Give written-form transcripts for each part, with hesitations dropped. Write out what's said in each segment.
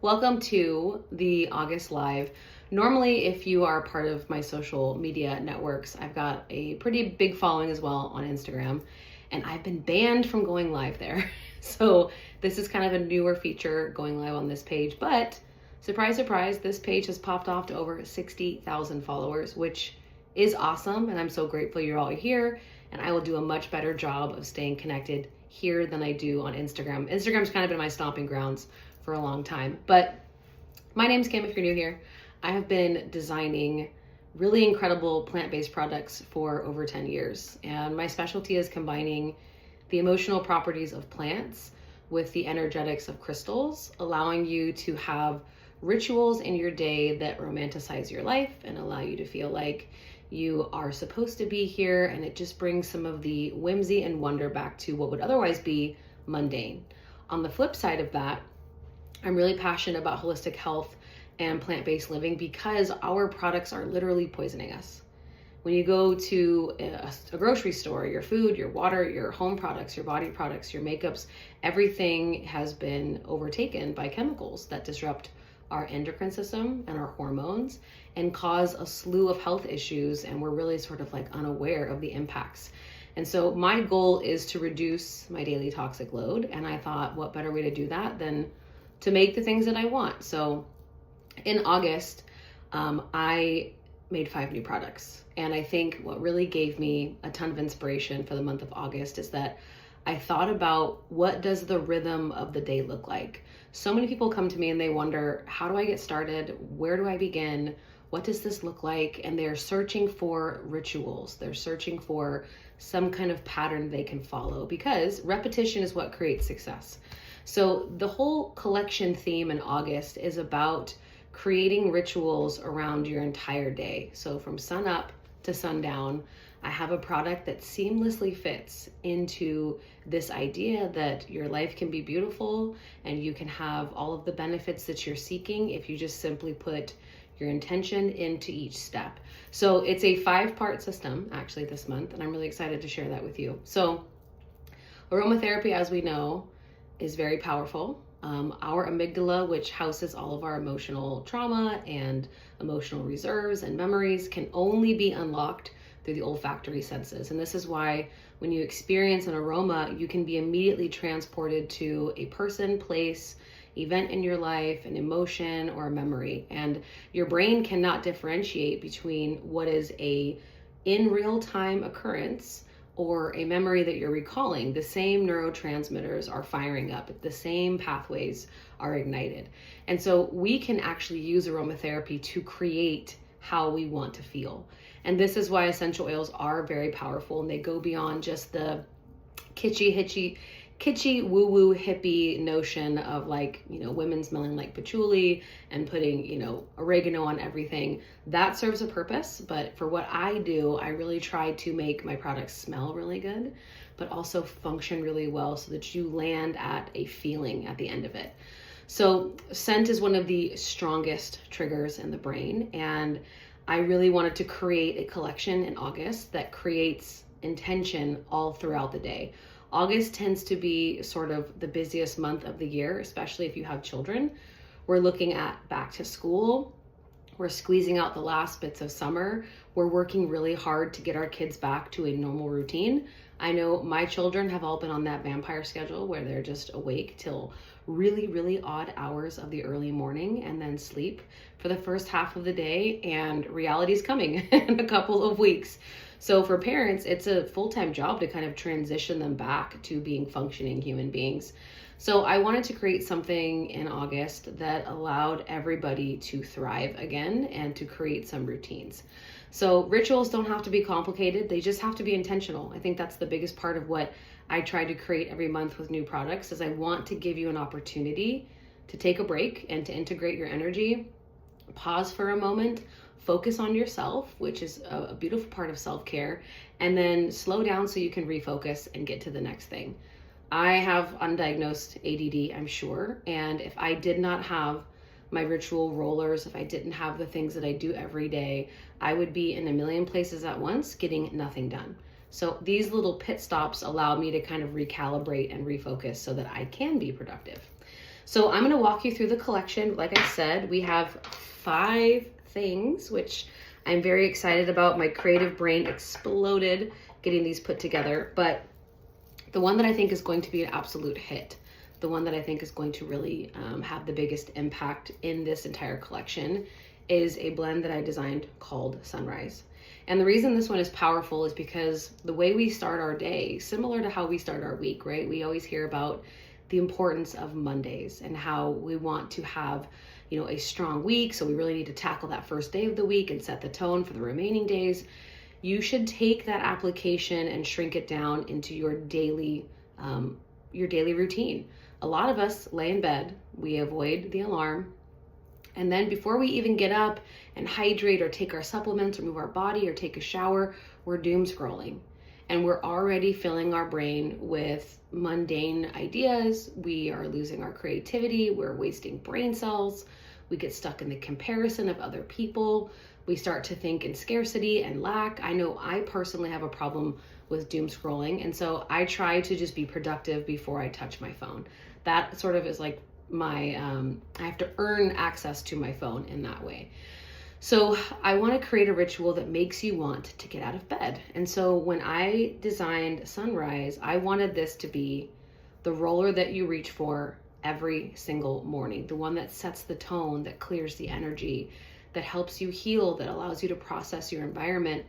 Welcome to the August Live. Normally, if you are part of my social media networks, I've got a pretty big following as well on Instagram, and I've been banned from going live there. So this is kind of a newer feature going live on this page, but surprise, surprise, this page has popped off to over 60,000 followers, which is awesome, and I'm so grateful you're all here, and I will do a much better job of staying connected here than I do on Instagram. Instagram's kind of been my stomping grounds for a long time. But my name's Kim, if you're new here. I have been designing really incredible plant-based products for over 10 years. And my specialty is combining the emotional properties of plants with the energetics of crystals, allowing you to have rituals in your day that romanticize your life and allow you to feel like you are supposed to be here. And it just brings some of the whimsy and wonder back to what would otherwise be mundane. On the flip side of that, I'm really passionate about holistic health and plant-based living because our products are literally poisoning us. When you go to a grocery store, your food, your water, your home products, your body products, your makeups, everything has been overtaken by chemicals that disrupt our endocrine system and our hormones and cause a slew of health issues, and we're really sort of like unaware of the impacts. And so my goal is to reduce my daily toxic load, and I thought, what better way to do that than to make the things that I want. So in August, I made 5 new products. And I think what really gave me a ton of inspiration for the month of August is that I thought about, what does the rhythm of the day look like? So many people come to me and they wonder, how do I get started? Where do I begin? What does this look like? And they're searching for rituals. They're searching for some kind of pattern they can follow, because repetition is what creates success. So the whole collection theme in August is about creating rituals around your entire day. So from sun up to sundown, I have a product that seamlessly fits into this idea that your life can be beautiful and you can have all of the benefits that you're seeking if you just simply put your intention into each step. So it's a 5-part system actually this month, and I'm really excited to share that with you. So aromatherapy, as we know, is very powerful. Our amygdala, which houses all of our emotional trauma and emotional reserves and memories, can only be unlocked through the olfactory senses. And this is why when you experience an aroma, you can be immediately transported to a person, place, event in your life, an emotion, or a memory. And your brain cannot differentiate between what is a in real time occurrence or a memory that you're recalling. The same neurotransmitters are firing up, the same pathways are ignited. And so we can actually use aromatherapy to create how we want to feel. And this is why essential oils are very powerful, and they go beyond just the kitschy woo-woo hippie notion of women smelling like patchouli and putting, oregano on everything. That serves a purpose, but for what I do, I really try to make my products smell really good, but also function really well so that you land at a feeling at the end of it. So scent is one of the strongest triggers in the brain, and I really wanted to create a collection in August that creates intention all throughout the day. August tends to be sort of the busiest month of the year, especially if you have children. We're looking at back to school. We're squeezing out the last bits of summer. We're working really hard to get our kids back to a normal routine. I know my children have all been on that vampire schedule where they're just awake till really, really odd hours of the early morning and then sleep for the first half of the day, and reality's coming in a couple of weeks. So for parents, it's a full-time job to kind of transition them back to being functioning human beings. So I wanted to create something in August that allowed everybody to thrive again and to create some routines. So rituals don't have to be complicated. They just have to be intentional. I think that's the biggest part of what I try to create every month with new products, is I want to give you an opportunity to take a break and to integrate your energy, pause for a moment, focus on yourself, which is a beautiful part of self-care, and then slow down so you can refocus and get to the next thing. I have undiagnosed ADD, I'm sure, and if I did not have my ritual rollers, if I didn't have the things that I do every day, I would be in a million places at once getting nothing done. So these little pit stops allow me to kind of recalibrate and refocus so that I can be productive. So I'm going to walk you through the collection. Like I said, we have 5 things, which I'm very excited about. My creative brain exploded getting these put together. But the one that I think is going to be an absolute hit, the one that I think is going to really have the biggest impact in this entire collection, is a blend that I designed called Sunrise. And the reason this one is powerful is because the way we start our day, similar to how we start our week, right? We always hear about the importance of Mondays and how we want to have, a strong week. So we really need to tackle that first day of the week and set the tone for the remaining days. You should take that application and shrink it down into your daily routine. A lot of us lay in bed, we avoid the alarm, and then before we even get up and hydrate or take our supplements or move our body or take a shower, we're doom scrolling. And we're already filling our brain with mundane ideas. We are losing our creativity. We're wasting brain cells. We get stuck in the comparison of other people. We start to think in scarcity and lack. I know I personally have a problem with doom scrolling. And so I try to just be productive before I touch my phone. That sort of is like I have to earn access to my phone in that way. So I want to create a ritual that makes you want to get out of bed. And so when I designed Sunrise, I wanted this to be the roller that you reach for every single morning, the one that sets the tone, that clears the energy, that helps you heal, that allows you to process your environment,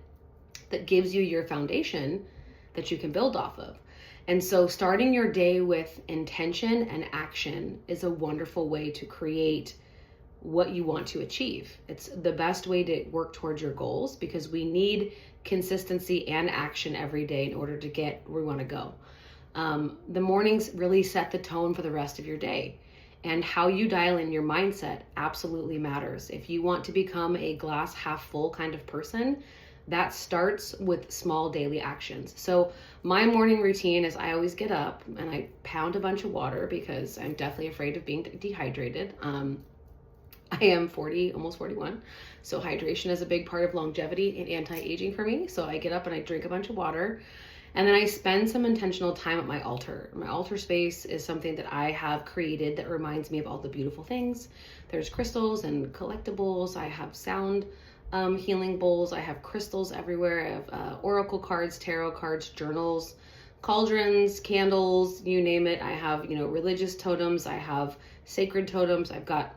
that gives you your foundation that you can build off of. And so starting your day with intention and action is a wonderful way to create what you want to achieve. It's the best way to work towards your goals because we need consistency and action every day in order to get where we want to go. The mornings really set the tone for the rest of your day, and how you dial in your mindset absolutely matters. If you want to become a glass half full kind of person, that starts with small daily actions. So my morning routine is I always get up and I pound a bunch of water because I'm definitely afraid of being dehydrated. I am 40, almost 41. So hydration is a big part of longevity and anti-aging for me. So I get up and I drink a bunch of water, and then I spend some intentional time at my altar. My altar space is something that I have created that reminds me of all the beautiful things. There's crystals and collectibles. I have sound healing bowls. I have crystals everywhere. I have oracle cards, tarot cards, journals, cauldrons, candles, you name it. I have, religious totems. I have sacred totems. I've got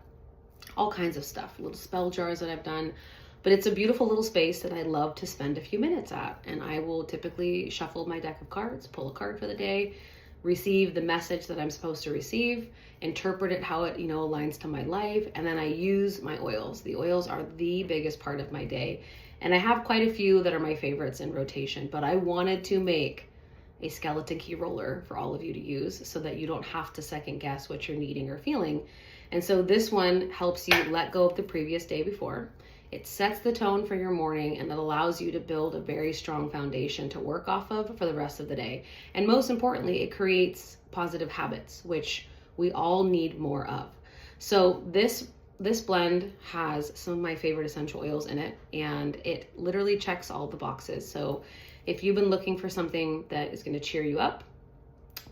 all kinds of stuff, little spell jars that I've done. But it's a beautiful little space that I love to spend a few minutes at. And I will typically shuffle my deck of cards, pull a card for the day, receive the message that I'm supposed to receive, interpret it how it, aligns to my life. And then I use my oils. The oils are the biggest part of my day. And I have quite a few that are my favorites in rotation, but I wanted to make a skeleton key roller for all of you to use so that you don't have to second guess what you're needing or feeling. And so this one helps you let go of the previous day before. It sets the tone for your morning, and it allows you to build a very strong foundation to work off of for the rest of the day. And most importantly, it creates positive habits, which we all need more of. So this blend has some of my favorite essential oils in it, and it literally checks all the boxes. So if you've been looking for something that is going to cheer you up,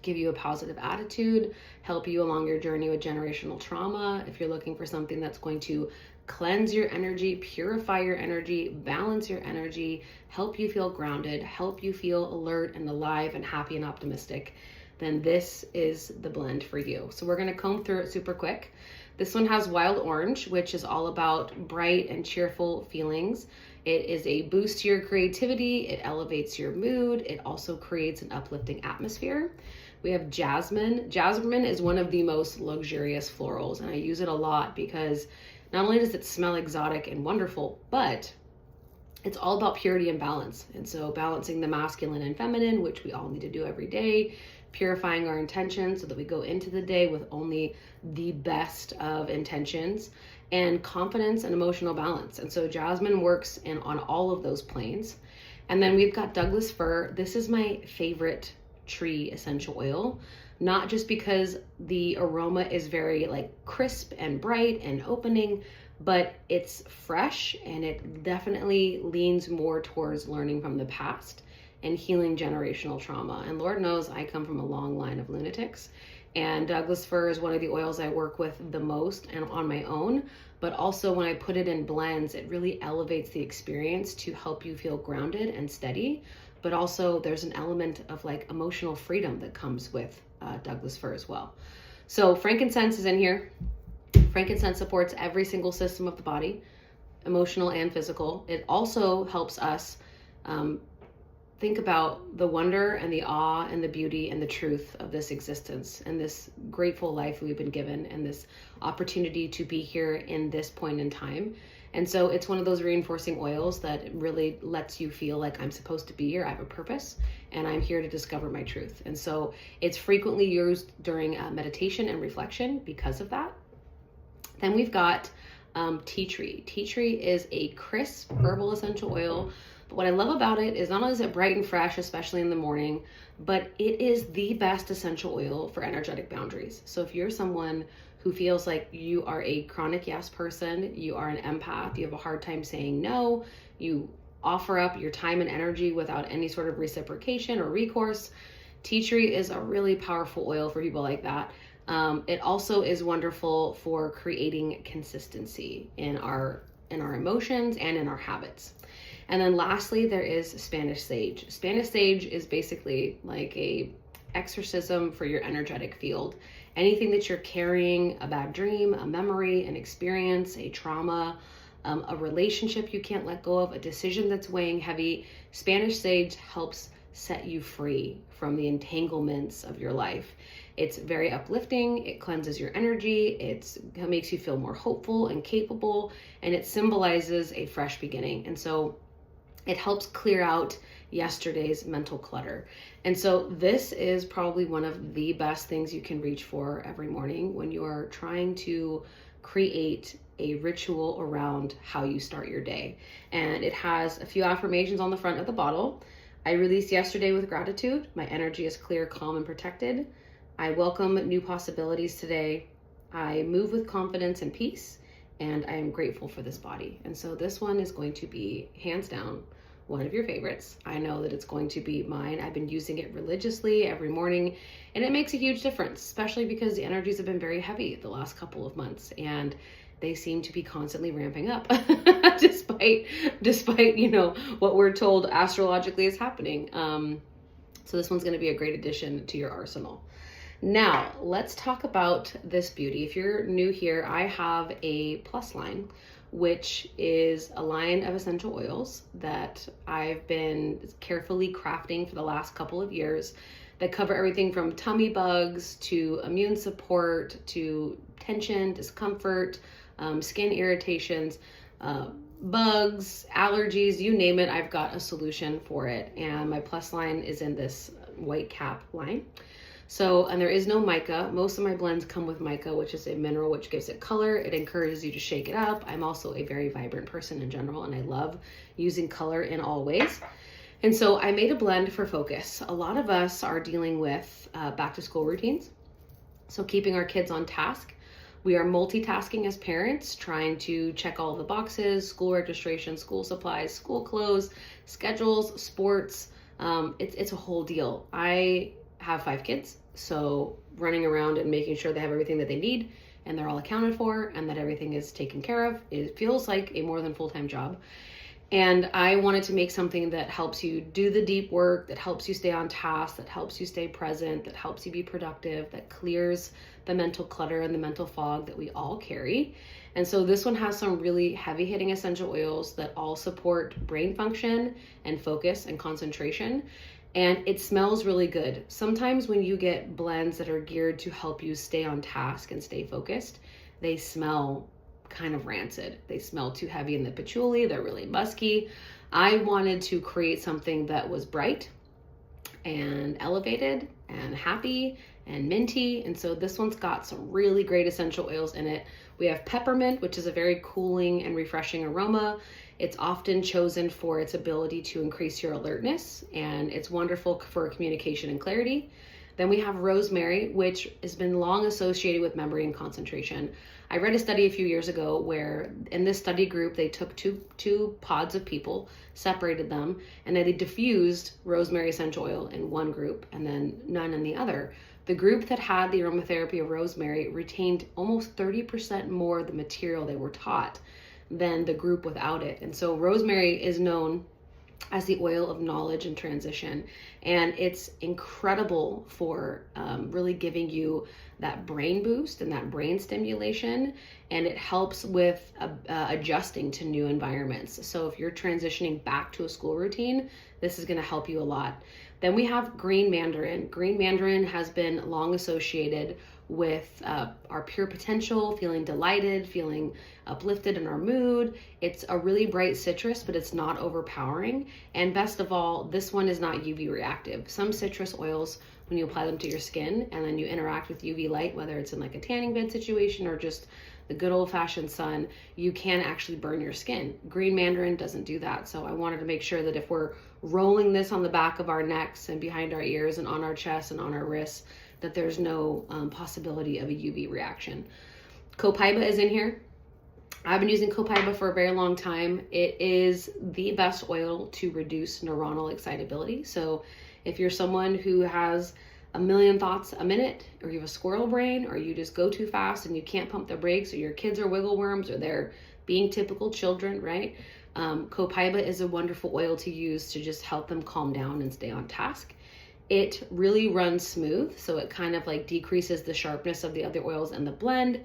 give you a positive attitude, help you along your journey with generational trauma, if you're looking for something that's going to cleanse your energy, purify your energy, balance your energy, help you feel grounded, help you feel alert and alive and happy and optimistic, then this is the blend for you. So we're going to comb through it super quick. This one has wild orange, which is all about bright and cheerful feelings. It is a boost to your creativity. It elevates your mood. It also creates an uplifting atmosphere. We have jasmine. Jasmine is one of the most luxurious florals, and I use it a lot because not only does it smell exotic and wonderful, but it's all about purity and balance. And so balancing the masculine and feminine, which we all need to do every day, purifying our intentions so that we go into the day with only the best of intentions, and confidence and emotional balance. And so jasmine works on all of those planes. And then we've got Douglas fir. This is my favorite tree essential oil, not just because the aroma is very crisp and bright and opening, but it's fresh, and it definitely leans more towards learning from the past and healing generational trauma. And Lord knows I come from a long line of lunatics, And Douglas fir is one of the oils I work with the most and on my own. But also when I put it in blends, it really elevates the experience to help you feel grounded and steady. But also there's an element of like emotional freedom that comes with Douglas fir as well. So frankincense is in here. Frankincense supports every single system of the body, emotional and physical. It also helps us think about the wonder and the awe and the beauty and the truth of this existence and this grateful life we've been given and this opportunity to be here in this point in time. And so it's one of those reinforcing oils that really lets you feel like I'm supposed to be here, I have a purpose, and I'm here to discover my truth. And so it's frequently used during meditation and reflection because of that. Then we've got tea tree. Tea tree is a crisp herbal essential oil. But what I love about it is not only is it bright and fresh, especially in the morning, but it is the best essential oil for energetic boundaries. So if you're someone who feels like you are a chronic yes person, you are an empath, you have a hard time saying no, you offer up your time and energy without any sort of reciprocation or recourse, tea tree is a really powerful oil for people like that. It also is wonderful for creating consistency in our emotions and in our habits. And then lastly, there is Spanish sage. Spanish sage is basically like a exorcism for your energetic field. Anything that you're carrying, a bad dream, a memory, an experience, a trauma, a relationship you can't let go of, a decision that's weighing heavy, Spanish sage helps set you free from the entanglements of your life. It's very uplifting, it cleanses your energy, it makes you feel more hopeful and capable, and it symbolizes a fresh beginning. And so it helps clear out yesterday's mental clutter. And so this is probably one of the best things you can reach for every morning when you are trying to create a ritual around how you start your day. And it has a few affirmations on the front of the bottle. I released yesterday with gratitude. My energy is clear, calm, and protected. I welcome new possibilities today. I move with confidence and peace, and I am grateful for this body. And so this one is going to be hands down one of your favorites. I know that it's going to be mine. I've been using it religiously every morning, and it makes a huge difference, especially because the energies have been very heavy the last couple of months, and they seem to be constantly ramping up despite what we're told astrologically is happening. So this one's going to be a great addition to your arsenal. Now, let's talk about this beauty. If you're new here, I have a plus line, which is a line of essential oils that I've been carefully crafting for the last couple of years that cover everything from tummy bugs to immune support to tension, discomfort, skin irritations, bugs, allergies, you name it, I've got a solution for it. And my plus line is in this white cap line. So, and there is no mica. Most of my blends come with mica, which is a mineral which gives it color. It encourages you to shake it up. I'm also a very vibrant person in general, and I love using color in all ways. And so I made a blend for focus. A lot of us are dealing with back to school routines. So keeping our kids on task. We are multitasking as parents, trying to check all the boxes, school registration, school supplies, school clothes, schedules, sports. It's a whole deal. I have 5 kids, so running around and making sure they have everything that they need and they're all accounted for and that everything is taken care of, it feels like a more than full-time job. And I wanted to make something that helps you do the deep work, that helps you stay on task, that helps you stay present, that helps you be productive, that clears the mental clutter and the mental fog that we all carry. And so this one has some really heavy-hitting essential oils that all support brain function and focus and concentration. And it smells really good. Sometimes when you get blends that are geared to help you stay on task and stay focused, they smell kind of rancid. They smell too heavy in the patchouli. They're really musky. I wanted to create something that was bright and elevated and happy and minty. And so this one's got some really great essential oils in it. We have peppermint, which is a very cooling and refreshing aroma. It's often chosen for its ability to increase your alertness, and it's wonderful for communication and clarity. Then we have rosemary, which has been long associated with memory and concentration. I read a study a few years ago where in this study group, they took two pods of people, separated them, and then they diffused rosemary essential oil in one group and then none in the other. The group that had the aromatherapy of rosemary retained almost 30% more of the material they were taught than the group without it. And so rosemary is known as the oil of knowledge and transition, and it's incredible for really giving you that brain boost and that brain stimulation, and it helps with adjusting to new environments. So if you're transitioning back to a school routine, this is going to help you a lot. Then we have green mandarin. Green mandarin has been long associated with our pure potential, feeling delighted, feeling uplifted in our mood. It's a really bright citrus, but it's not overpowering. And best of all, this one is not UV reactive. Some citrus oils, when you apply them to your skin and then you interact with UV light, whether it's in like a tanning bed situation or just the good old-fashioned sun, you can actually burn your skin. Green mandarin doesn't do that. So I wanted to make sure that if we're rolling this on the back of our necks and behind our ears and on our chest and on our wrists, that there's no possibility of a UV reaction. Copaiba is in here. I've been using copaiba for a very long time. It is the best oil to reduce neuronal excitability. So if you're someone who has a million thoughts a minute, or you have a squirrel brain, or you just go too fast and you can't pump the brakes, or your kids are wiggle worms, or they're being typical children, right? Copaiba is a wonderful oil to use to just help them calm down and stay on task. It really runs smooth, so it kind of like decreases the sharpness of the other oils in the blend.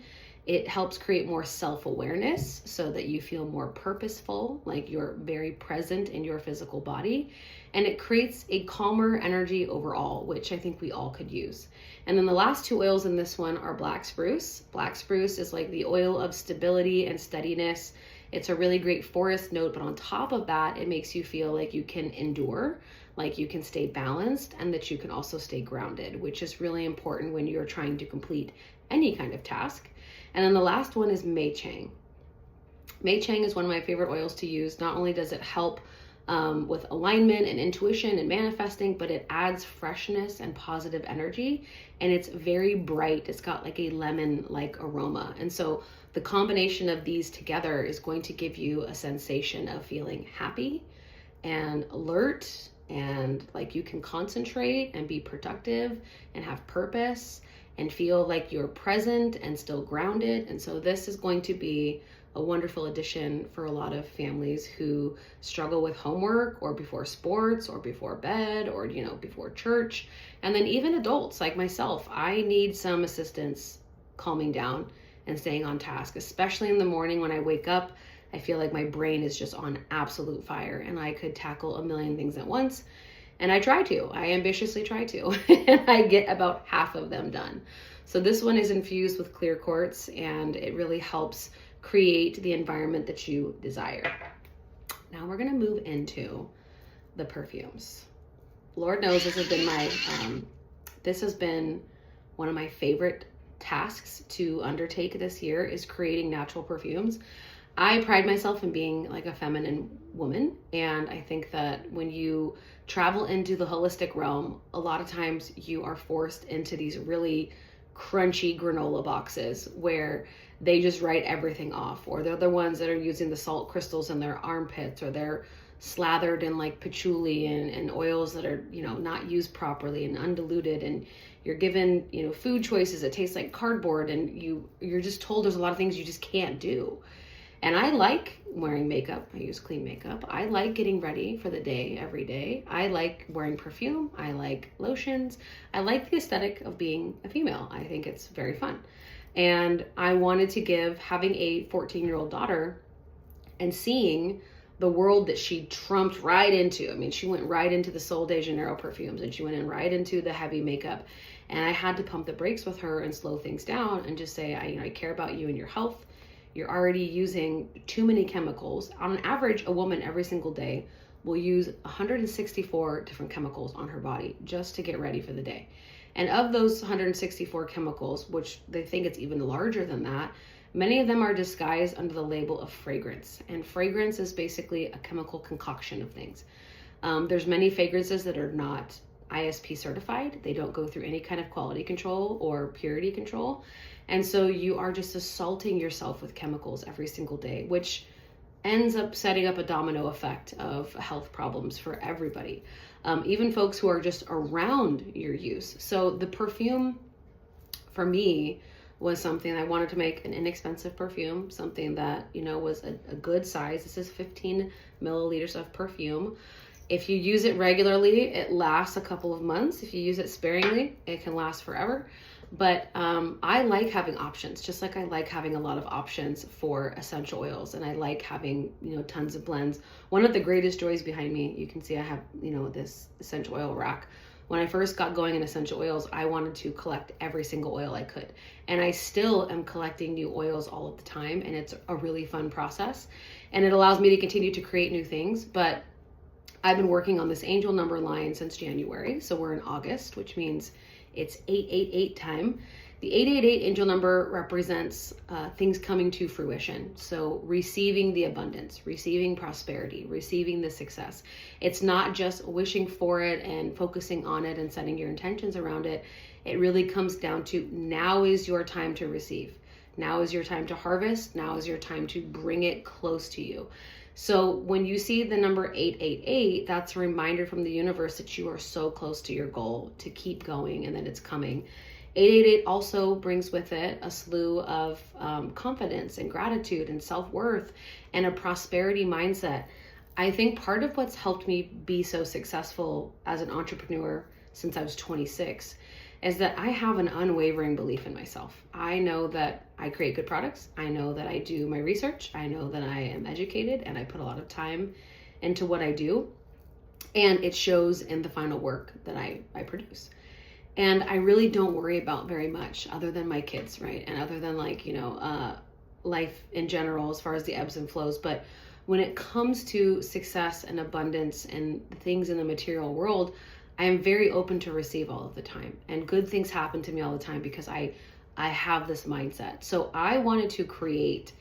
It helps create more self-awareness so that you feel more purposeful, like you're very present in your physical body. And it creates a calmer energy overall, which I think we all could use. And then the last two oils in this one are black spruce. Black spruce is like the oil of stability and steadiness. It's a really great forest note, but on top of that, it makes you feel like you can endure, like you can stay balanced, and that you can also stay grounded, which is really important when you're trying to complete any kind of task. And then the last one is Mei Chang. Mei Chang is one of my favorite oils to use. Not only does it help with alignment and intuition and manifesting, but it adds freshness and positive energy, and it's very bright. It's got like a lemon-like aroma. And so the combination of these together is going to give you a sensation of feeling happy and alert, and like you can concentrate and be productive and have purpose and feel like you're present and still grounded. And so this is going to be a wonderful addition for a lot of families who struggle with homework or before sports or before bed or, before church. And then even adults like myself, I need some assistance calming down and staying on task, especially in the morning when I wake up. I feel like my brain is just on absolute fire and I could tackle a million things at once. And I ambitiously try to, and I get about half of them done. So this one is infused with clear quartz, and it really helps create the environment that you desire. Now we're gonna move into the perfumes. Lord knows this has been one of my favorite tasks to undertake this year, is creating natural perfumes. I pride myself in being like a feminine woman, and I think that when you travel into the holistic realm, a lot of times you are forced into these really crunchy granola boxes where they just write everything off, or they're the ones that are using the salt crystals in their armpits, or they're slathered in like patchouli and oils that are, not used properly and undiluted, and you're given, food choices that taste like cardboard, and you're just told there's a lot of things you just can't do. And I like wearing makeup. I use clean makeup. I like getting ready for the day every day. I like wearing perfume. I like lotions. I like the aesthetic of being a female. I think it's very fun. And I wanted to having a 14-year-old daughter and seeing the world that she trumped right into. I mean, she went right into the Sol de Janeiro perfumes, and she went in right into the heavy makeup. And I had to pump the brakes with her and slow things down and just say, I care about you and your health. You're already using too many chemicals. On an average, a woman every single day will use 164 different chemicals on her body just to get ready for the day. And of those 164 chemicals, which they think it's even larger than that, many of them are disguised under the label of fragrance. And fragrance is basically a chemical concoction of things. There's many fragrances that are not ISP certified. They don't go through any kind of quality control or purity control. And so you are just assaulting yourself with chemicals every single day, which ends up setting up a domino effect of health problems for everybody, even folks who are just around your use. So the perfume for me was something I wanted to make an inexpensive perfume, something that, was a good size. This is 15 milliliters of perfume. If you use it regularly, it lasts a couple of months. If you use it sparingly, it can last forever. But I like having options, just like I like having a lot of options for essential oils, and I like having, tons of blends. One of the greatest joys behind me, you can see I have, this essential oil rack. When I first got going in essential oils, I wanted to collect every single oil I could. And I still am collecting new oils all of the time, and it's a really fun process. And it allows me to continue to create new things. But I've been working on this angel number line since January. So we're in August, which means it's 888 time. The 888 angel number represents things coming to fruition. So receiving the abundance, receiving prosperity, receiving the success. It's not just wishing for it and focusing on it and setting your intentions around it. It really comes down to, now is your time to receive. Now is your time to harvest. Now is your time to bring it close to you. So when you see the number 888, that's a reminder from the universe that you are so close to your goal, to keep going, and that it's coming. 888 also brings with it a slew of confidence and gratitude and self-worth and a prosperity mindset. I think part of what's helped me be so successful as an entrepreneur since I was 26 is that I have an unwavering belief in myself. I know that I create good products. I know that I do my research. I know that I am educated and I put a lot of time into what I do. And it shows in the final work that I produce. And I really don't worry about very much other than my kids, right? And other than life in general, as far as the ebbs and flows. But when it comes to success and abundance and things in the material world, I am very open to receive all of the time. And good things happen to me all the time because I have this mindset. So I wanted to create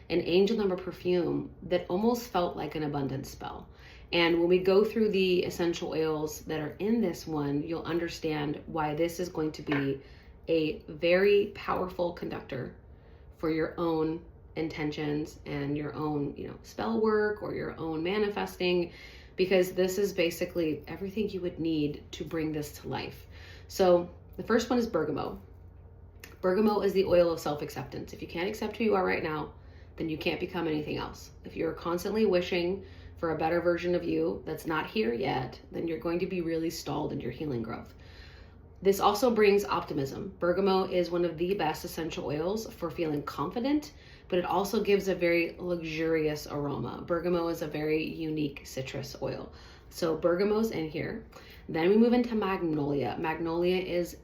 an angel number perfume that almost felt like an abundance spell. And when we go through the essential oils that are in this one, you'll understand why this is going to be a very powerful conductor for your own intentions and your own, spell work or your own manifesting, because this is basically everything you would need to bring this to life. So the first one is bergamot. Bergamot is the oil of self-acceptance. If you can't accept who you are right now, then you can't become anything else. If you're constantly wishing for a better version of you that's not here yet, then you're going to be really stalled in your healing growth. This also brings optimism. Bergamot is one of the best essential oils for feeling confident, but it also gives a very luxurious aroma. Bergamot is a very unique citrus oil. So bergamot's in here. Then we move into magnolia. Magnolia is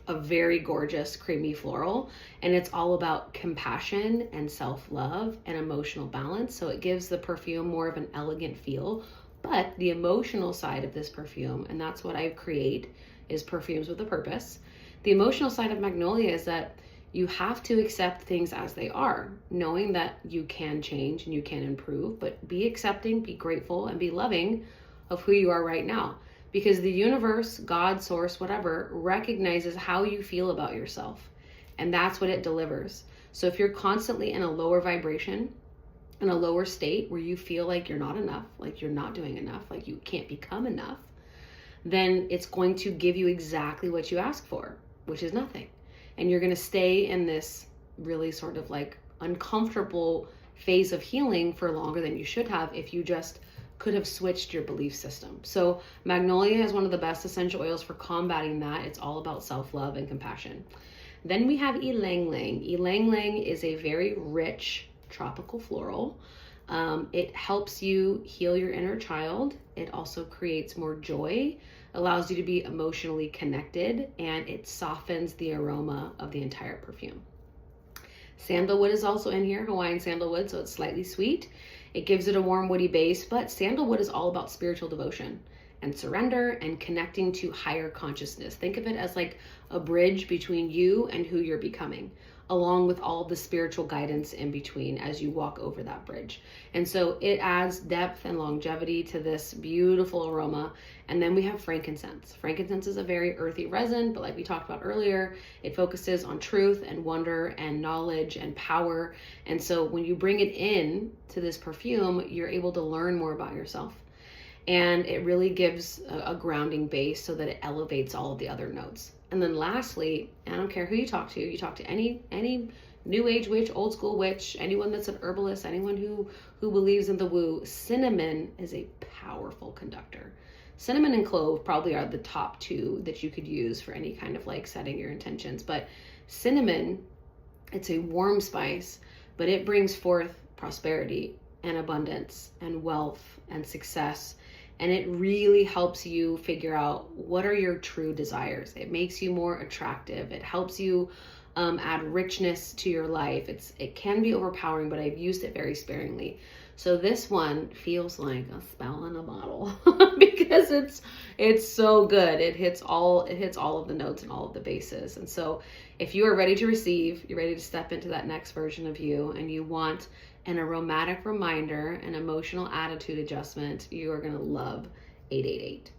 a very gorgeous, creamy floral, and it's all about compassion and self-love and emotional balance. So it gives the perfume more of an elegant feel, but the emotional side of this perfume, and that's what I create, is perfumes with a purpose. The emotional side of magnolia is that you have to accept things as they are, knowing that you can change and you can improve, but be accepting, be grateful, and be loving of who you are right now. Because the universe, God, source, whatever, recognizes how you feel about yourself. And that's what it delivers. So if you're constantly in a lower vibration, in a lower state where you feel like you're not enough, like you're not doing enough, like you can't become enough, then it's going to give you exactly what you ask for, which is nothing. And you're going to stay in this really sort of like uncomfortable phase of healing for longer than you should have if you just could have switched your belief system. So magnolia is one of the best essential oils for combating that. It's all about self-love and compassion. Then we have ylang ylang. Ylang ylang is a very rich tropical floral. It helps you heal your inner child. It also creates more joy, allows you to be emotionally connected, and it softens the aroma of the entire perfume. Sandalwood is also in here, Hawaiian sandalwood, so it's slightly sweet. It gives it a warm woody base, but sandalwood is all about spiritual devotion and surrender and connecting to higher consciousness. Think of it as like a bridge between you and who you're becoming. along with all the spiritual guidance in between as you walk over that bridge. And so it adds depth and longevity to this beautiful aroma. And then we have frankincense. Frankincense is a very earthy resin, but like we talked about earlier, it focuses on truth and wonder and knowledge and power. And so when you bring it in to this perfume, you're able to learn more about yourself. And it really gives a grounding base so that it elevates all of the other notes. And then lastly, I don't care who you talk to any new age witch, old school witch, anyone that's an herbalist, anyone who believes in the woo, cinnamon is a powerful conductor. Cinnamon and clove probably are the top two that you could use for any kind of like setting your intentions. But cinnamon, it's a warm spice, but it brings forth prosperity and abundance and wealth and success. And it really helps you figure out what are your true desires. It makes you more attractive. It helps you add richness to your life. It can be overpowering, but I've used it very sparingly. So this one feels like a spell in a bottle because it's so good. It hits all of the notes and all of the bases. And so if you are ready to receive, you're ready to step into that next version of you, and you want an aromatic reminder, an emotional attitude adjustment, you are going to love 888.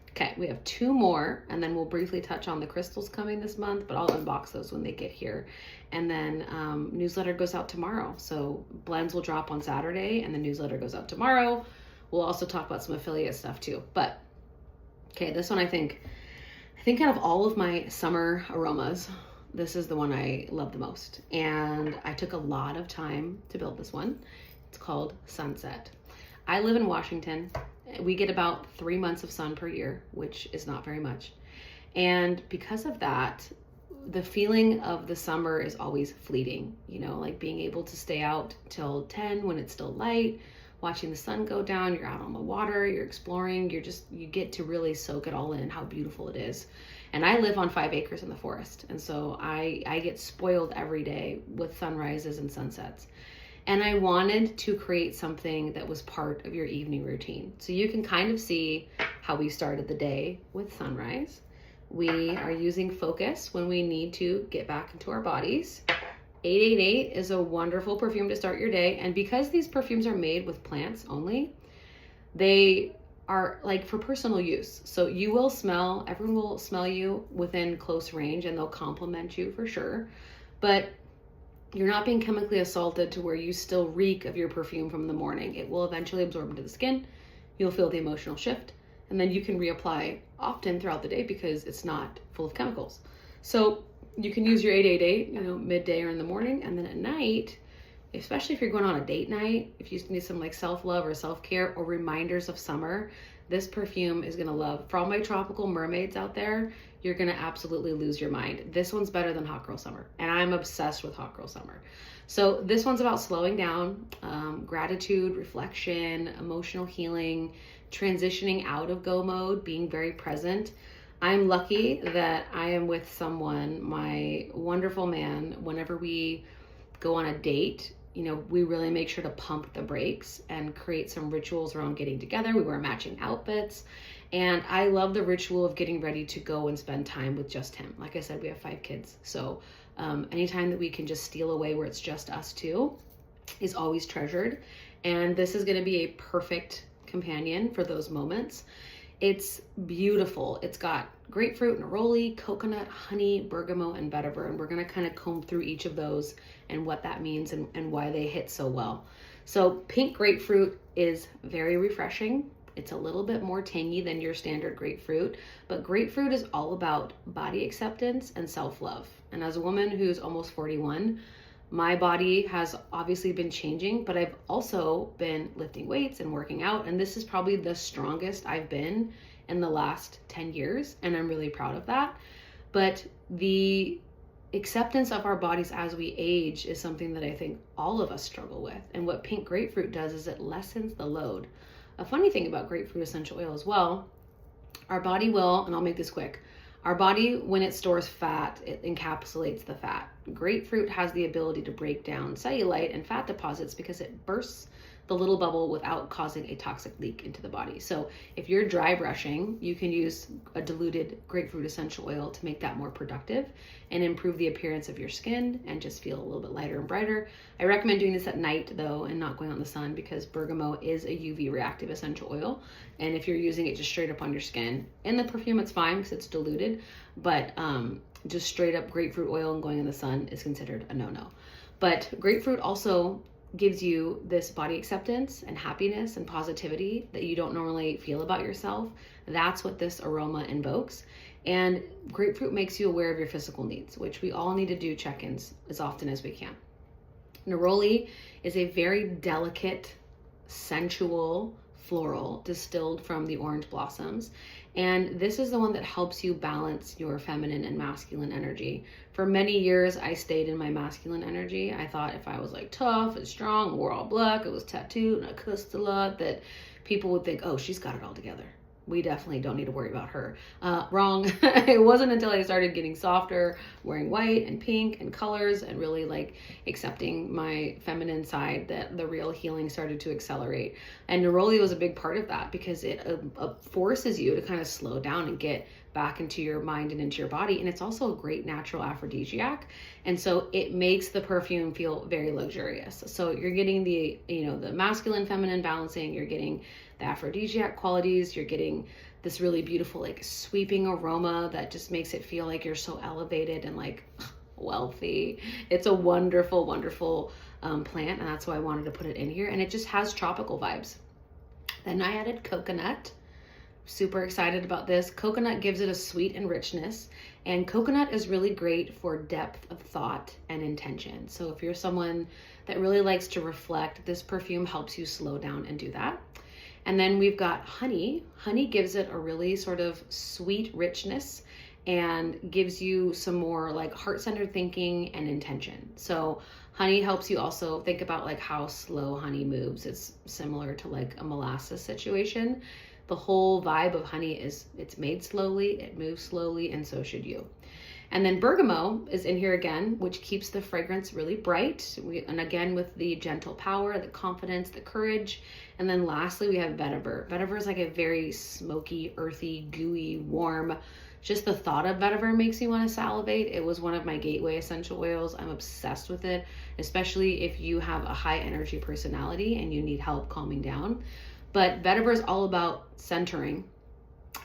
Okay, we have two more, and then we'll briefly touch on the crystals coming this month, but I'll unbox those when they get here. And then newsletter goes out tomorrow. So blends will drop on Saturday, and the newsletter goes out tomorrow. We'll also talk about some affiliate stuff too. But okay, this one I think out of all of my summer aromas, this is the one I love the most. And I took a lot of time to build this one. It's called Sunset. I live in Washington. We get about 3 months of sun per year, which is not very much. And because of that, the feeling of the summer is always fleeting, you know, like being able to stay out till 10 when it's still light, watching the sun go down, you're out on the water, you're exploring, you get to really soak it all in, how beautiful it is. And I live on 5 acres in the forest. And so I get spoiled every day with sunrises and sunsets. And I wanted to create something that was part of your evening routine. So you can kind of see how we started the day with sunrise. We are using focus when we need to get back into our bodies. 888 is a wonderful perfume to start your day. And because these perfumes are made with plants only, they are like for personal use. So you will smell, everyone will smell you within close range, and they'll compliment you for sure. But you're not being chemically assaulted to where you still reek of your perfume from the morning. It will eventually absorb into the skin. You'll feel the emotional shift, and then you can reapply often throughout the day because it's not full of chemicals. So you can use your 888, midday or in the morning, and then at night, especially if you're going on a date night, if you need some like self-love or self-care or reminders of summer, this perfume is going to love. For all my tropical mermaids out there, you're going to absolutely lose your mind. This one's better than Hot Girl Summer, and I'm obsessed with Hot Girl Summer. So this one's about slowing down, gratitude, reflection, emotional healing, transitioning out of go mode, being very present. I'm lucky that I am with someone, my wonderful man. Whenever we go on a date, we really make sure to pump the brakes and create some rituals around getting together. We wear matching outfits. And I love the ritual of getting ready to go and spend time with just him. Like I said, we have 5 kids. So anytime that we can just steal away where it's just us two is always treasured. And this is going to be a perfect companion for those moments. It's beautiful. It's got grapefruit, neroli, coconut, honey, bergamot, and vetiver. And we're going to kind of comb through each of those and what that means and why they hit so well. So pink grapefruit is very refreshing. It's a little bit more tangy than your standard grapefruit, but grapefruit is all about body acceptance and self-love. And as a woman who's almost 41, my body has obviously been changing, but I've also been lifting weights and working out. And this is probably the strongest I've been in the last 10 years. And I'm really proud of that. But the acceptance of our bodies as we age is something that I think all of us struggle with. And what pink grapefruit does is it lessens the load. A funny thing about grapefruit essential oil as well, our body will, and I'll make this quick, our body, when it stores fat, it encapsulates the fat. grapefruit has the ability to break down cellulite and fat deposits because it bursts the little bubble without causing a toxic leak into the body. So if you're dry brushing, you can use a diluted grapefruit essential oil to make that more productive and improve the appearance of your skin and just feel a little bit lighter and brighter. I recommend doing this at night though and not going out in the sun, because bergamot is a UV reactive essential oil. And if you're using it just straight up on your skin, in the perfume it's fine because it's diluted, but just straight up grapefruit oil and going in the sun is considered a no-no. But grapefruit also gives you this body acceptance and happiness and positivity that you don't normally feel about yourself. That's what this aroma invokes. And grapefruit makes you aware of your physical needs, which we all need to do check-ins as often as we can. Neroli is a very delicate, sensual floral distilled from the orange blossoms. And this is the one that helps you balance your feminine and masculine energy. For many years, I stayed in my masculine energy. I thought if I was like tough and strong, wore all black, I was tattooed and I cussed a lot, that people would think, oh, she's got it all together. We definitely don't need to worry about her. Wrong. It wasn't until I started getting softer, wearing white and pink and colors, and really like accepting my feminine side, that the real healing started to accelerate. And neroli was a big part of that, because it forces you to kind of slow down and get back into your mind and into your body. And it's also a great natural aphrodisiac. And so it makes the perfume feel very luxurious. So you're getting the, the masculine, feminine balancing, you're getting the aphrodisiac qualities, you're getting this really beautiful, like sweeping aroma that just makes it feel like you're so elevated and like wealthy. It's a wonderful, wonderful plant. And that's why I wanted to put it in here. And it just has tropical vibes. Then I added coconut. Super excited about this. Coconut gives it a sweet and richness, and coconut is really great for depth of thought and intention. So if you're someone that really likes to reflect, this perfume helps you slow down and do that. And then we've got honey. Honey gives it a really sort of sweet richness and gives you some more like heart-centered thinking and intention. So honey helps you also think about like how slow honey moves. It's similar to like a molasses situation. The whole vibe of honey is it's made slowly, it moves slowly, and so should you. And then bergamot is in here again, which keeps the fragrance really bright. And again, with the gentle power, the confidence, the courage. And then lastly, we have vetiver. Vetiver is like a very smoky, earthy, gooey, warm. Just the thought of vetiver makes me want to salivate. It was one of my gateway essential oils. I'm obsessed with it, especially if you have a high energy personality and you need help calming down. But vetiver is all about centering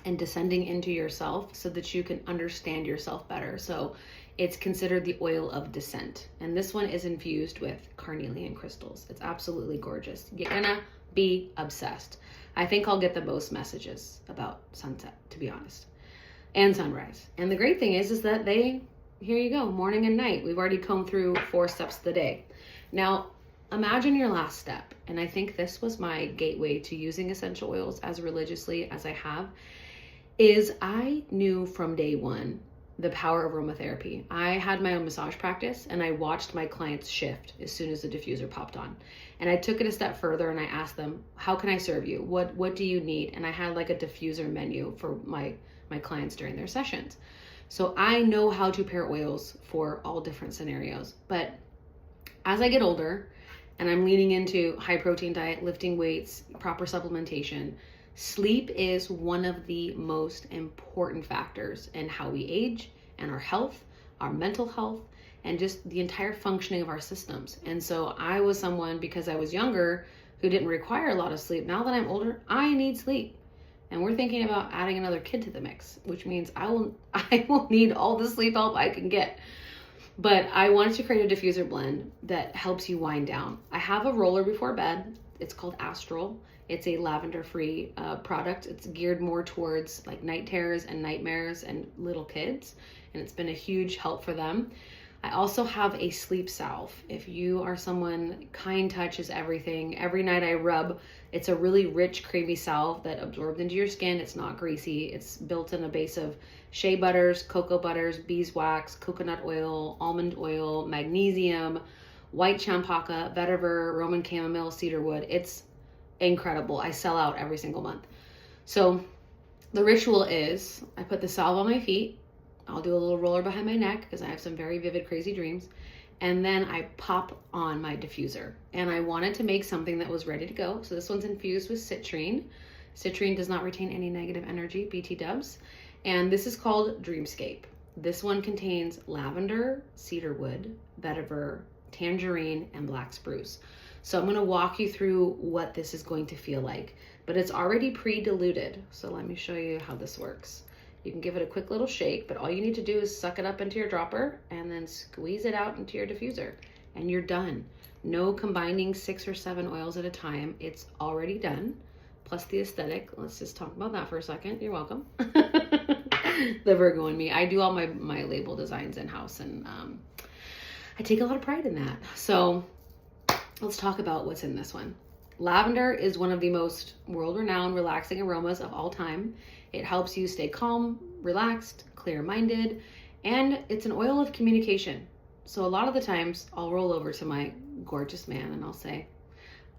and descending into yourself so that you can understand yourself better. So it's considered the oil of descent. And this one is infused with carnelian crystals. It's absolutely gorgeous. You're gonna be obsessed. I think I'll get the most messages about sunset, to be honest, and sunrise. And the great thing is that here you go, morning and night. We've already combed through 4 steps of the day. Now, imagine your last step. And I think this was my gateway to using essential oils as religiously as I have, is I knew from day one the power of aromatherapy. I had my own massage practice and I watched my clients shift as soon as the diffuser popped on. And I took it a step further and I asked them, how can I serve you? What do you need? And I had like a diffuser menu for my clients during their sessions. So I know how to pair oils for all different scenarios. But as I get older and I'm leaning into high protein diet, lifting weights, proper supplementation, sleep is one of the most important factors in how we age and our health, our mental health, and just the entire functioning of our systems. And so I was someone, because I was younger, who didn't require a lot of sleep. Now that I'm older, I need sleep. And we're thinking about adding another kid to the mix, which means I will need all the sleep help I can get. But I wanted to create a diffuser blend that helps you wind down. I have a roller before bed. It's called Astral. It's a lavender-free product. It's geared more towards like night terrors and nightmares and little kids, and it's been a huge help for them. I also have a sleep salve. If you are someone, kind touch is everything. Every night I rub. It's a really rich, creamy salve that absorbs into your skin. It's not greasy. It's built in a base of shea butters, cocoa butters, beeswax, coconut oil, almond oil, magnesium, white champaca, vetiver, Roman chamomile, cedarwood. It's incredible. I sell out every single month. So the ritual is I put the salve on my feet. I'll do a little roller behind my neck because I have some very vivid, crazy dreams. And then I pop on my diffuser. And I wanted to make something that was ready to go. So this one's infused with citrine. Citrine does not retain any negative energy, BT dubs. And this is called Dreamscape. This one contains lavender, cedarwood, vetiver, tangerine, and black spruce. So I'm going to walk you through what this is going to feel like, but it's already pre-diluted. So let me show you how this works. You can give it a quick little shake, but all you need to do is suck it up into your dropper and then squeeze it out into your diffuser and you're done. No combining 6 or 7 oils at a time. It's already done. Plus the aesthetic. Let's just talk about that for a second. You're welcome. The Virgo in me. I do all my label designs in-house, and I take a lot of pride in that. So let's talk about what's in this one. Lavender is one of the most world-renowned relaxing aromas of all time. It helps you stay calm, relaxed, clear-minded, and it's an oil of communication. So a lot of the times I'll roll over to my gorgeous man and I'll say,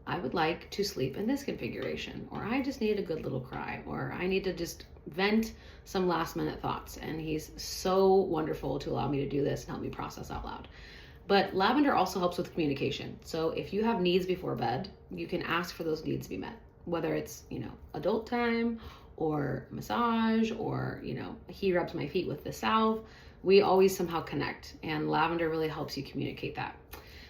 I would like to sleep in this configuration, or I just need a good little cry, or I need to just vent some last minute thoughts. And he's so wonderful to allow me to do this and help me process out loud. But lavender also helps with communication. So if you have needs before bed, you can ask for those needs to be met, whether it's, adult time or massage, or, he rubs my feet with the salve. We always somehow connect, and lavender really helps you communicate that.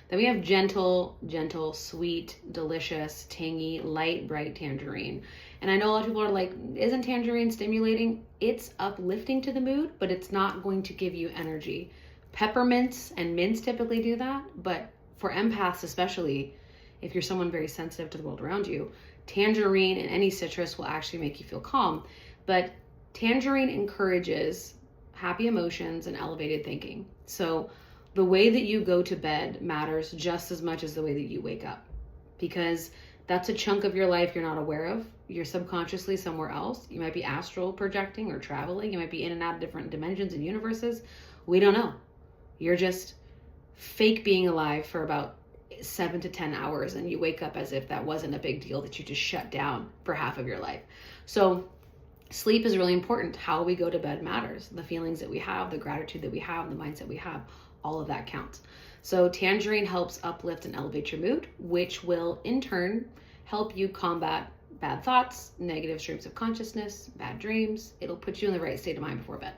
Then we have gentle, sweet, delicious, tangy, light, bright tangerine. And I know a lot of people are like, isn't tangerine stimulating? It's uplifting to the mood, but it's not going to give you energy. Peppermints and mints typically do that, but for empaths especially, if you're someone very sensitive to the world around you, tangerine and any citrus will actually make you feel calm. But tangerine encourages happy emotions and elevated thinking. So the way that you go to bed matters just as much as the way that you wake up, because that's a chunk of your life you're not aware of. You're subconsciously somewhere else. You might be astral projecting or traveling. You might be in and out of different dimensions and universes. We don't know. You're just fake being alive for about 7 to 10 hours, and you wake up as if that wasn't a big deal, that you just shut down for half of your life. So sleep is really important. How we go to bed matters. The feelings that we have, the gratitude that we have, the mindset we have, all of that counts. So tangerine helps uplift and elevate your mood, which will in turn help you combat bad thoughts, negative streams of consciousness, bad dreams. It'll put you in the right state of mind before bed.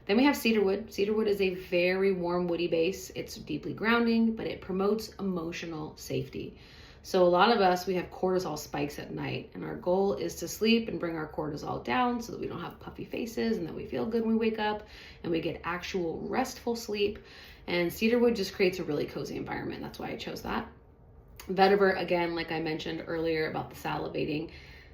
Then we have cedarwood. Cedarwood is a very warm, woody base. It's deeply grounding, but it promotes emotional safety. So a lot of us, we have cortisol spikes at night, and our goal is to sleep and bring our cortisol down so that we don't have puffy faces and that we feel good when we wake up and we get actual restful sleep. And cedarwood just creates a really cozy environment. That's why I chose that. Vetiver, again, like I mentioned earlier about the salivating,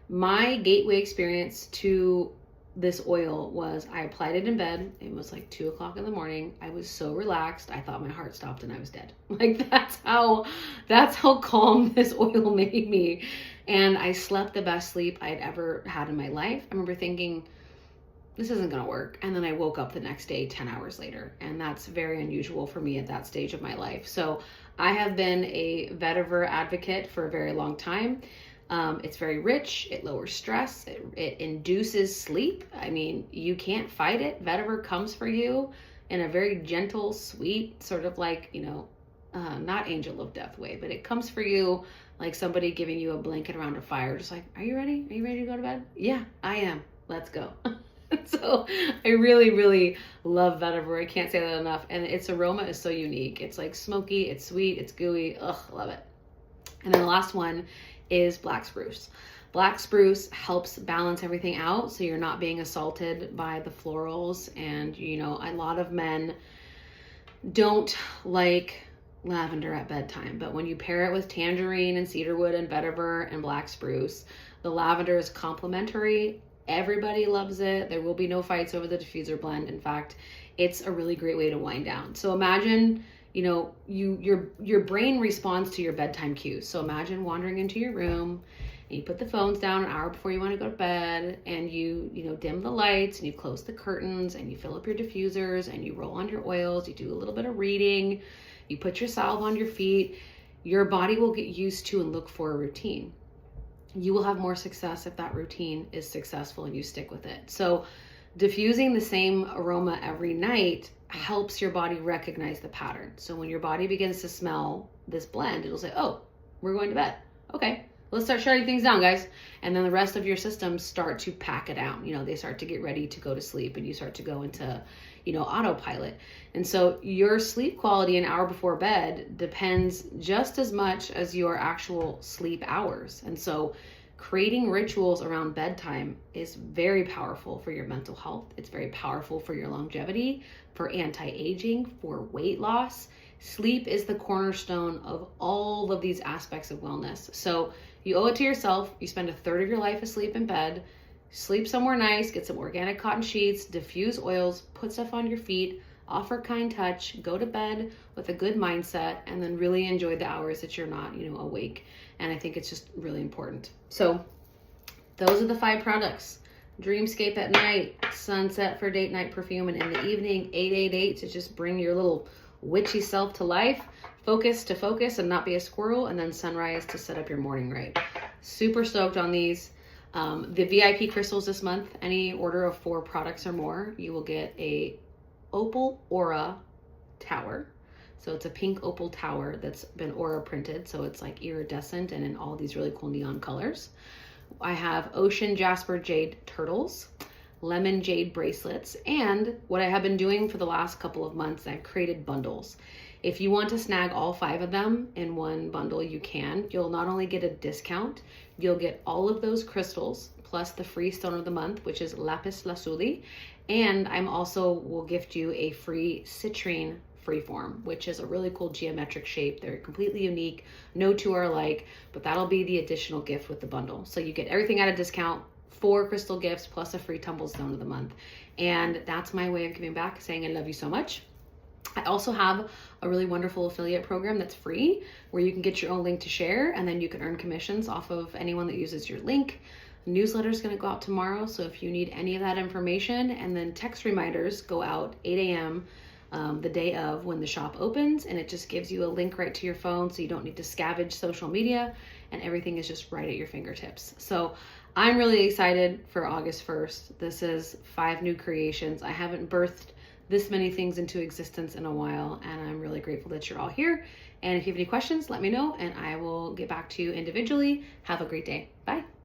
my gateway experience to this oil was I applied it in bed. It was like 2 o'clock in the morning. I was so relaxed. I thought my heart stopped and I was dead. Like that's how calm this oil made me. And I slept the best sleep I'd ever had in my life. I remember thinking, this isn't going to work. And then I woke up the next day, 10 hours later. And that's very unusual for me at that stage of my life. So I have been a vetiver advocate for a very long time. It's very rich. It lowers stress. It induces sleep. I mean, you can't fight it. Vetiver comes for you in a very gentle, sweet, sort of like, not angel of death way, but it comes for you like somebody giving you a blanket around a fire. Just like, are you ready? Are you ready to go to bed? Yeah, I am. Let's go. So I really, really love vetiver. I can't say that enough. And its aroma is so unique. It's like smoky, it's sweet, it's gooey. Ugh, love it. And then the last one is black spruce. Black spruce helps balance everything out so you're not being assaulted by the florals. And, a lot of men don't like lavender at bedtime, but when you pair it with tangerine and cedarwood and vetiver and black spruce, the lavender is complementary. Everybody loves it. There will be no fights over the diffuser blend. In fact, it's a really great way to wind down. So imagine, your brain responds to your bedtime cues. So imagine wandering into your room and you put the phones down an hour before you want to go to bed, and you dim the lights and you close the curtains and you fill up your diffusers and you roll on your oils. You do a little bit of reading. You put your salve on your feet. Your body will get used to and look for a routine. You will have more success if that routine is successful and you stick with it. So Diffusing the same aroma every night helps your body recognize the pattern. So when your body begins to smell this blend, it'll say, oh, we're going to bed. Okay, let's start shutting things down, guys. And then the rest of your systems start to pack it down. They start to get ready to go to sleep, and you start to go into, autopilot. And so your sleep quality an hour before bed depends just as much as your actual sleep hours. And so creating rituals around bedtime is very powerful for your mental health. It's very powerful for your longevity, for anti-aging, for weight loss. Sleep is the cornerstone of all of these aspects of wellness. So you owe it to yourself. You spend a third of your life asleep in bed. Sleep somewhere nice, get some organic cotton sheets, diffuse oils, put stuff on your feet, offer kind touch, go to bed with a good mindset, and then really enjoy the hours that you're not, awake. And I think it's just really important. So those are the 5 products. Dreamscape at night, Sunset for date night perfume, and in the evening, 888 to just bring your little witchy self to life, focus to focus and not be a squirrel, and then sunrise to set up your morning right. Super stoked on these. The VIP crystals this month, any order of 4 products or more, you will get a opal aura tower. So it's a pink opal tower that's been aura printed, so it's like iridescent and in all these really cool neon colors. I have ocean jasper jade turtles, lemon jade bracelets, and what I have been doing for the last couple of months, I've created bundles. If you want to snag all 5 of them in one bundle, you can. You'll not only get a discount, you'll get all of those crystals plus the free stone of the month, which is lapis lazuli, and I'm also will gift you a free citrine freeform, which is a really cool geometric shape. They're completely unique, no 2 are alike, but that'll be the additional gift with the bundle. So you get everything at a discount, 4 crystal gifts plus a free tumble stone of the month. And that's my way of giving back, saying I love you so much. I also have a really wonderful affiliate program that's free where you can get your own link to share, and then you can earn commissions off of anyone that uses your link. Newsletter is going to go out tomorrow, so if you need any of that information, and then text reminders go out 8 a.m. The day of when the shop opens, and it just gives you a link right to your phone, so you don't need to scavenge social media, and everything is just right at your fingertips. So I'm really excited for August 1st. This is 5 new creations. I haven't birthed this many things into existence in a while, and I'm really grateful that you're all here. And if you have any questions, let me know, and I will get back to you individually. Have a great day. Bye.